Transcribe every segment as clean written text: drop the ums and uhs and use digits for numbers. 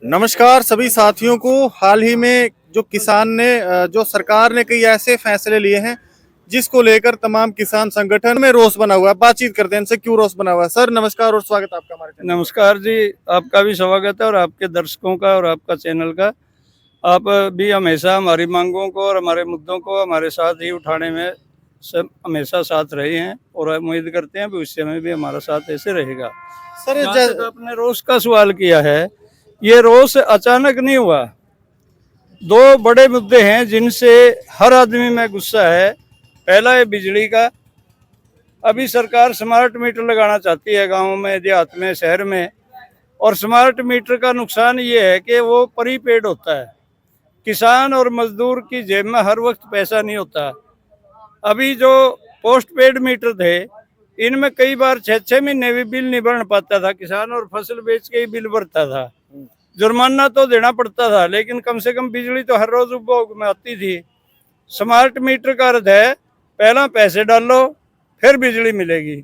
नमस्कार सभी साथियों को। हाल ही में जो किसान ने जो सरकार ने कई ऐसे फैसले लिए हैं जिसको लेकर तमाम किसान संगठन में रोष बना हुआ है। बातचीत करते हैं इनसे, क्यों रोष बना हुआ है। सर नमस्कार और स्वागत आपका हमारे चैनल। नमस्कार जी, आपका भी स्वागत है और आपके दर्शकों का और आपका चैनल का। आप भी हमेशा हमारी मांगों को और हमारे मुद्दों को हमारे साथ ही उठाने में सब हमेशा साथ रहे हैं और उम्मीद करते हैं भविष्य में भी हमारा साथ ऐसे रहेगा। सर जहाँ तक आपने रोष का सवाल किया है, ये रोष अचानक नहीं हुआ। दो बड़े मुद्दे हैं जिनसे हर आदमी में गुस्सा है। पहला है बिजली का। अभी सरकार स्मार्ट मीटर लगाना चाहती है गाँव में, देहात में, शहर में। और स्मार्ट मीटर का नुकसान ये है कि वो प्रीपेड होता है। किसान और मजदूर की जेब में हर वक्त पैसा नहीं होता। अभी जो पोस्ट पेड मीटर थे, इनमें कई बार 6-6 महीने भी बिल नहीं भर पाता था किसान, और फसल बेच के ही बिल भरता था। जुर्माना तो देना पड़ता था, लेकिन कम से कम बिजली तो हर रोज उपभोग में आती थी। स्मार्ट मीटर का अर्थ है पहला पैसे डालो फिर बिजली मिलेगी।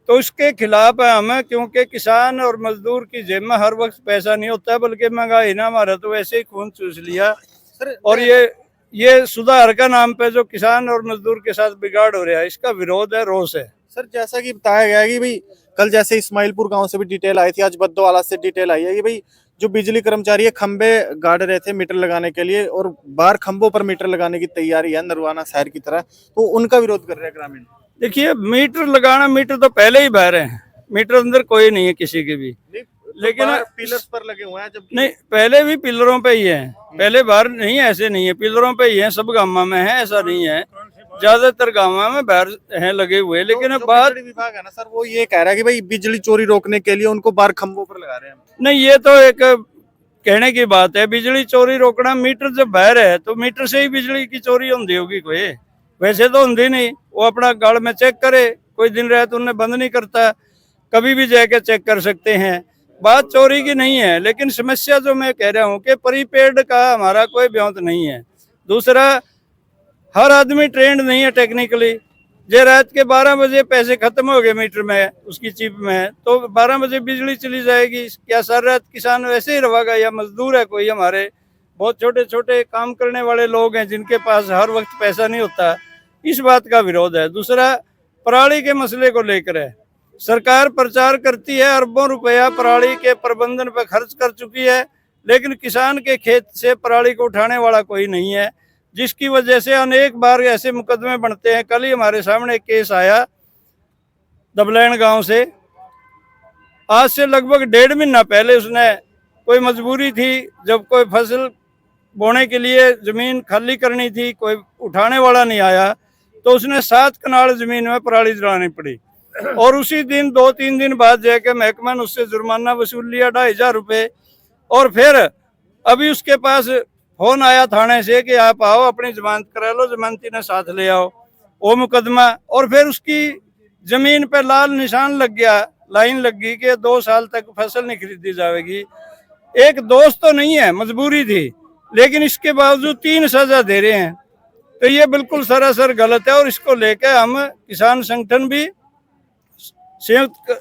तो इसके खिलाफ है हमें, क्योंकि किसान और मजदूर की जेब में हर वक्त पैसा नहीं होता है, बल्कि महंगाई ना हमारा तो वैसे ही खून चूस लिया। और ये सुधार का नाम पे जो किसान और मजदूर के साथ बिगाड़ हो रहा है, इसका विरोध है, रोष है। सर जैसा कि बताया गया है कि भाई कल जैसे इस्माइलपुर गांव से भी डिटेल आई थी, आज बद्दोवाला से डिटेल आई है कि भाई जो बिजली कर्मचारी है खंबे गाड़ रहे थे मीटर लगाने के लिए, और बाहर खंबों पर मीटर लगाने की तैयारी है नरवाना शहर की तरह, तो उनका विरोध कर रहे हैं ग्रामीण। देखिए, मीटर लगाना, मीटर तो पहले ही बह रहे हैं, मीटर अंदर कोई नहीं है किसी के भी। लेकिन पिलर्स पर लगे हुए हैं, जब नहीं, पहले भी पिलरों पे ही है, पहले बाहर नहीं, ऐसे नहीं है, पिलरों पे ही है। सब गांव में है, ऐसा नहीं है, ज्यादातर गांव में बाहर हैं लगे हुए। लेकिन बात विभाग है ना सर, वो ये कह रहा है कि भाई बिजली चोरी रोकने के लिए उनको बाहर खंभों पर लगा रहे हैं। नहीं, ये तो एक कहने की बात है। बिजली चोरी रोकना, मीटर जब बाहर है तो मीटर से ही बिजली की चोरी होती होगी कोई, वैसे तो होती नहीं। वो अपना गाड़ में चेक करे, कोई दिन रात उन्हें बंद नहीं करता, कभी भी जाके चेक कर सकते हैं। बात चोरी की नहीं है, लेकिन समस्या जो मैं कह रहा हूँ कि प्रीपेड का हमारा कोई ब्योंत नहीं है। दूसरा, हर आदमी ट्रेंड नहीं है टेक्निकली। जे रात के 12 बजे पैसे खत्म हो गए मीटर में, उसकी चिप में, तो 12 बजे बिजली चली जाएगी। क्या सारी रात किसान वैसे ही रहेगा? या मजदूर है कोई, हमारे बहुत छोटे छोटे काम करने वाले लोग हैं जिनके पास हर वक्त पैसा नहीं होता। इस बात का विरोध है। दूसरा, पराली के मसले को लेकर है। सरकार प्रचार करती है अरबों रुपया पराली के प्रबंधन पर खर्च कर चुकी है, लेकिन किसान के खेत से पराली को उठाने वाला कोई नहीं है, जिसकी वजह से अनेक बार ऐसे मुकदमे बनते हैं। कल ही हमारे सामने एक केस आया दबलैन गांव से। आज से लगभग 1.5 महीना पहले उसने, कोई मजबूरी थी, जब कोई फसल बोने के लिए जमीन खाली करनी थी, कोई उठाने वाला नहीं आया, तो उसने 7 कनाल जमीन में पराली जलानी पड़ी। और उसी दिन 2-3 दिन बाद जाके महकमा ने उससे जुर्माना वसूल लिया 2,500 रुपये। और फिर अभी उसके पास फोन आया थाने से कि आप आओ, अपनी जमानत करा लो, जमानती ने साथ ले आओ। वो मुकदमा, और फिर उसकी जमीन पे लाल निशान लग गया, लाइन लग गई कि 2 साल तक फसल नहीं खरीदी जाएगी। एक दोस्त तो नहीं है, मजबूरी थी, लेकिन इसके बावजूद 3 सजा दे रहे हैं। तो ये बिल्कुल सरासर गलत है, और इसको लेकर हम किसान संगठन भी, संयुक्त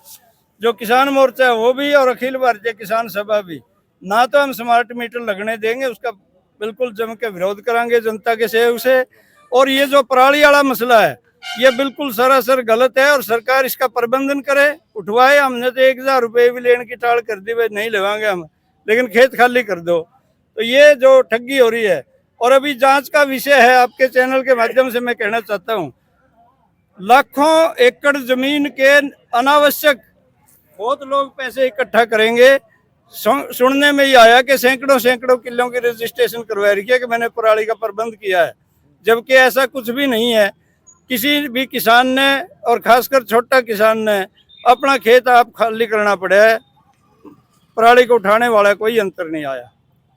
जो किसान मोर्चा है वो भी, और अखिल भारतीय किसान सभा भी, ना तो हम स्मार्ट मीटर लगने देंगे, उसका बिल्कुल जम के विरोध करांगे जनता के सहयोग से। और ये जो पराली वाला मसला है, ये बिल्कुल सरासर गलत है, और सरकार इसका प्रबंधन करे, उठवाए। हमने तो 1,000 रुपये भी लेने की टाल कर दी, भाई नहीं लगाएंगे हम, लेकिन खेत खाली कर दो। तो ये जो ठगी हो रही है, और अभी जांच का विषय है, आपके चैनल के माध्यम से मैं कहना चाहता हूँ, लाखों एकड़ जमीन के अनावश्यक बहुत लोग पैसे इकट्ठा करेंगे। सुनने में ही आया कि सैकड़ों किलों की रजिस्ट्रेशन करवा रही है कि मैंने पराली का प्रबंध किया है, जबकि ऐसा कुछ भी नहीं है। किसी भी किसान ने, और खासकर छोटा किसान ने, अपना खेत आप खाली करना पड़ा है, पराली को उठाने वाला कोई अंतर नहीं आया।